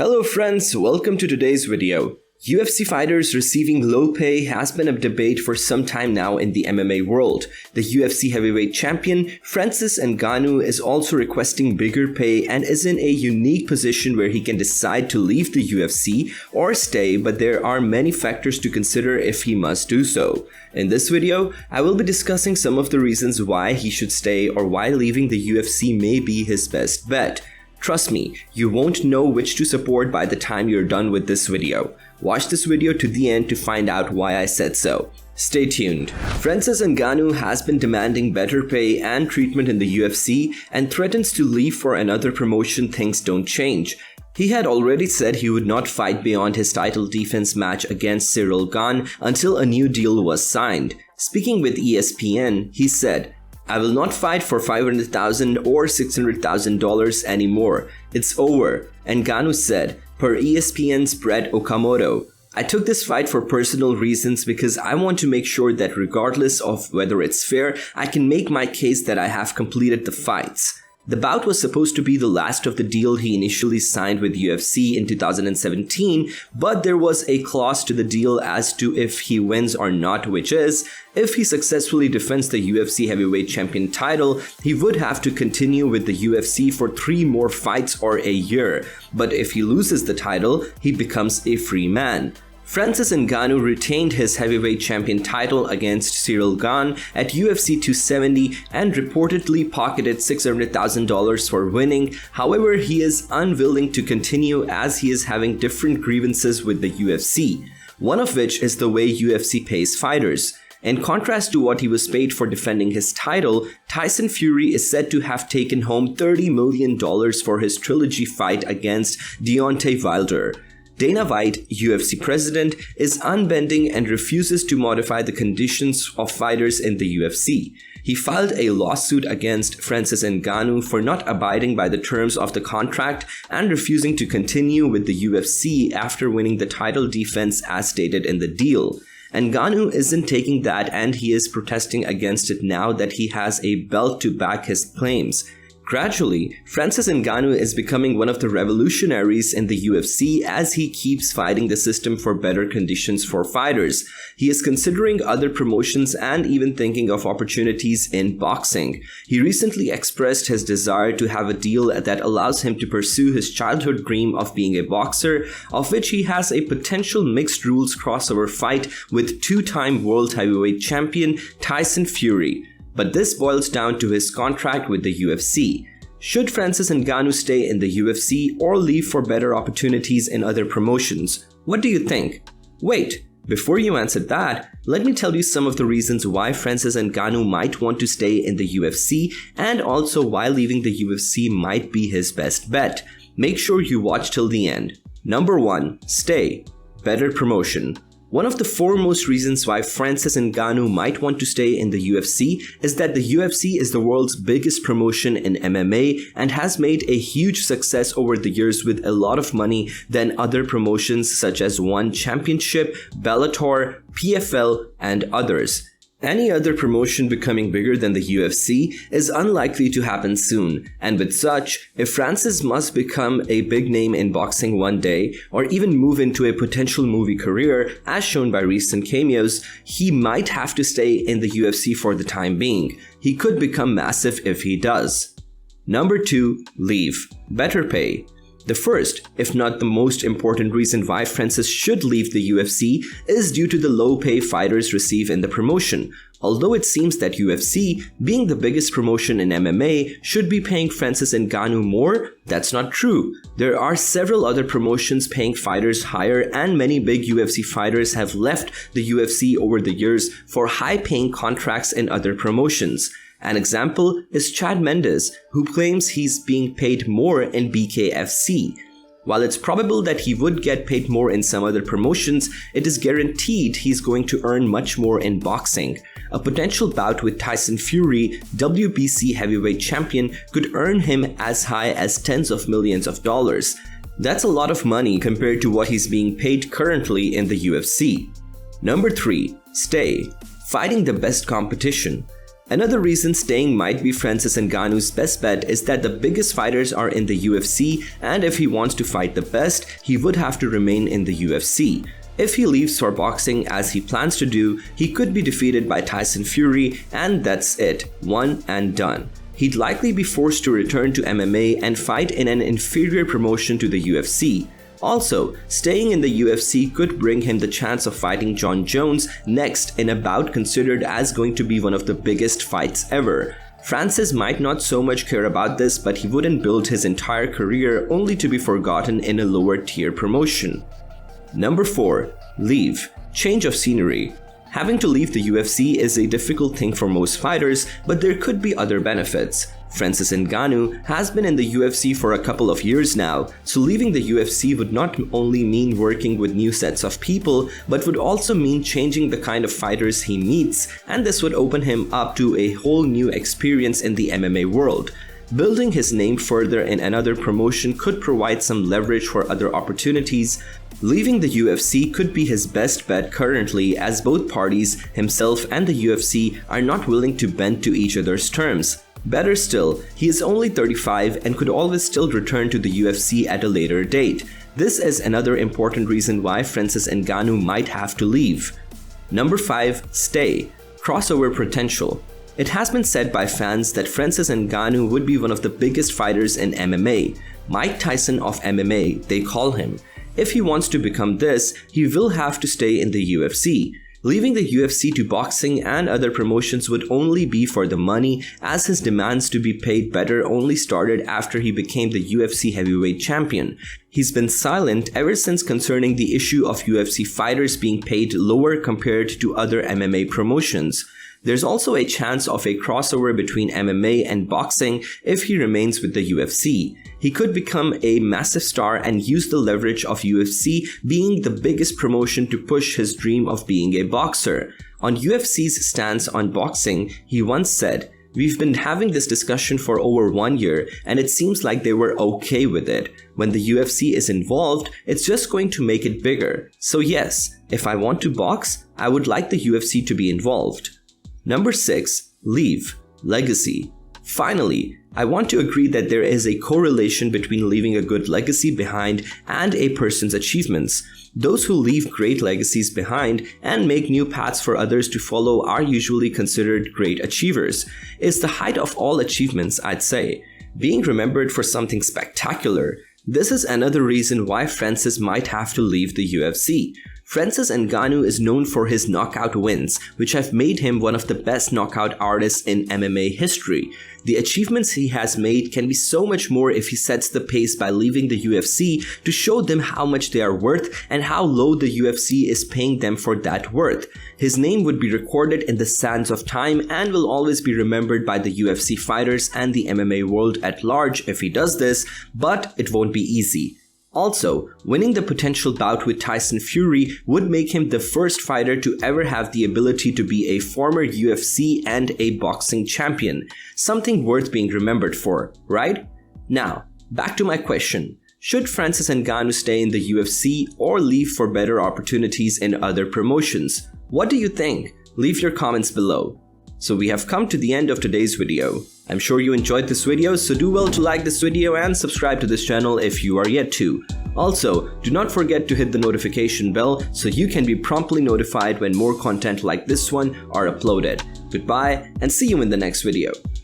Hello friends, welcome to today's video. UFC fighters receiving low pay has been a debate for some time now in the MMA world. The UFC heavyweight champion Francis Ngannou is also requesting bigger pay and is in a unique position where he can decide to leave the UFC or stay, but there are many factors to consider if he must do so. In this video, I will be discussing some of the reasons why he should stay or why leaving the UFC may be his best bet. Trust me, you won't know which to support by the time you're done with this video. Watch this video to the end to find out why I said so. Stay tuned. Francis Ngannou has been demanding better pay and treatment in the UFC and threatens to leave for another promotion things don't change. He had already said he would not fight beyond his title defense match against Ciryl Gane until a new deal was signed. Speaking with ESPN, he said, "I will not fight for $500,000 or $600,000 anymore. It's over," Ngannou said, per ESPN's Brett Okamoto. "I took this fight for personal reasons because I want to make sure that regardless of whether it's fair, I can make my case that I have completed the fights." The bout was supposed to be the last of the deal he initially signed with UFC in 2017, but there was a clause to the deal as to if he wins or not, which is, if he successfully defends the UFC heavyweight champion title, he would have to continue with the UFC for 3 more fights or a year, but if he loses the title, he becomes a free man. Francis Ngannou retained his heavyweight champion title against Ciryl Gane at UFC 270 and reportedly pocketed $600,000 for winning. However, he is unwilling to continue as he is having different grievances with the UFC, one of which is the way UFC pays fighters. In contrast to what he was paid for defending his title, Tyson Fury is said to have taken home $30 million for his trilogy fight against Deontay Wilder. Dana White, UFC president, is unbending and refuses to modify the conditions of fighters in the UFC. He filed a lawsuit against Francis Ngannou for not abiding by the terms of the contract and refusing to continue with the UFC after winning the title defense as stated in the deal. Ngannou isn't taking that and he is protesting against it now that he has a belt to back his claims. Gradually, Francis Ngannou is becoming one of the revolutionaries in the UFC as he keeps fighting the system for better conditions for fighters. He is considering other promotions and even thinking of opportunities in boxing. He recently expressed his desire to have a deal that allows him to pursue his childhood dream of being a boxer, of which he has a potential mixed rules crossover fight with 2-time world heavyweight champion Tyson Fury. But this boils down to his contract with the UFC. Should Francis Ngannou stay in the UFC or leave for better opportunities in other promotions? What do you think? Wait, before you answer that, let me tell you some of the reasons why Francis Ngannou might want to stay in the UFC and also why leaving the UFC might be his best bet. Make sure you watch till the end. Number 1. Stay. Better promotion. One of the foremost reasons why Francis Ngannou might want to stay in the UFC is that the UFC is the world's biggest promotion in MMA and has made a huge success over the years with a lot of money than other promotions such as One Championship, Bellator, PFL, and others. Any other promotion becoming bigger than the UFC is unlikely to happen soon, and with such, if Francis must become a big name in boxing one day, or even move into a potential movie career, as shown by recent cameos, he might have to stay in the UFC for the time being. He could become massive if he does. Number 2. Leave. Better pay. The first, if not the most important reason why Francis should leave the UFC is due to the low pay fighters receive in the promotion. Although it seems that UFC, being the biggest promotion in MMA, should be paying Francis Ngannou more, that's not true. There are several other promotions paying fighters higher and many big UFC fighters have left the UFC over the years for high-paying contracts in other promotions. An example is Chad Mendes, who claims he's being paid more in BKFC. While it's probable that he would get paid more in some other promotions, it is guaranteed he's going to earn much more in boxing. A potential bout with Tyson Fury, WBC heavyweight champion, could earn him as high as tens of millions of dollars. That's a lot of money compared to what he's being paid currently in the UFC. Number 3. Stay. Fighting the best competition. Another reason staying might be Francis Ngannou's best bet is that the biggest fighters are in the UFC, and if he wants to fight the best, he would have to remain in the UFC. If he leaves for boxing as he plans to do, he could be defeated by Tyson Fury, and that's it, one and done. He'd likely be forced to return to MMA and fight in an inferior promotion to the UFC. Also, staying in the UFC could bring him the chance of fighting Jon Jones next in a bout considered as going to be one of the biggest fights ever. Francis might not so much care about this, but he wouldn't build his entire career only to be forgotten in a lower tier promotion. Number 4. Leave. Change of scenery. Having to leave the UFC is a difficult thing for most fighters, but there could be other benefits. Francis Ngannou has been in the UFC for a couple of years now, so leaving the UFC would not only mean working with new sets of people, but would also mean changing the kind of fighters he meets, and this would open him up to a whole new experience in the MMA world. Building his name further in another promotion could provide some leverage for other opportunities. Leaving the UFC could be his best bet currently, as both parties, himself and the UFC, are not willing to bend to each other's terms. Better still, he is only 35 and could always still return to the UFC at a later date. This is another important reason why Francis Ngannou might have to leave. Number 5. Stay. Crossover potential. It has been said by fans that Francis Ngannou would be one of the biggest fighters in MMA. Mike Tyson of MMA, they call him. If he wants to become this, he will have to stay in the UFC. Leaving the UFC to boxing and other promotions would only be for the money, as his demands to be paid better only started after he became the UFC heavyweight champion. He's been silent ever since concerning the issue of UFC fighters being paid lower compared to other MMA promotions. There's also a chance of a crossover between MMA and boxing if he remains with the UFC. He could become a massive star and use the leverage of UFC being the biggest promotion to push his dream of being a boxer. On UFC's stance on boxing, he once said, "We've been having this discussion for over 1 year and it seems like they were okay with it. When the UFC is involved, it's just going to make it bigger. So yes, if I want to box, I would like the UFC to be involved." Number 6. Leave. Legacy. Finally, I want to agree that there is a correlation between leaving a good legacy behind and a person's achievements. Those who leave great legacies behind and make new paths for others to follow are usually considered great achievers. It's the height of all achievements, I'd say. Being remembered for something spectacular. This is another reason why Francis might have to leave the UFC. Francis Ngannou is known for his knockout wins, which have made him one of the best knockout artists in MMA history. The achievements he has made can be so much more if he sets the pace by leaving the UFC to show them how much they are worth and how low the UFC is paying them for that worth. His name would be recorded in the sands of time and will always be remembered by the UFC fighters and the MMA world at large if he does this, but it won't be easy. Also, winning the potential bout with Tyson Fury would make him the first fighter to ever have the ability to be a former UFC and a boxing champion. Something worth being remembered for, right? Now, back to my question. Should Francis Ngannou stay in the UFC or leave for better opportunities in other promotions? What do you think? Leave your comments below. So we have come to the end of today's video. I'm sure you enjoyed this video, so do well to like this video and subscribe to this channel if you are yet to. Also, do not forget to hit the notification bell so you can be promptly notified when more content like this one are uploaded. Goodbye and see you in the next video.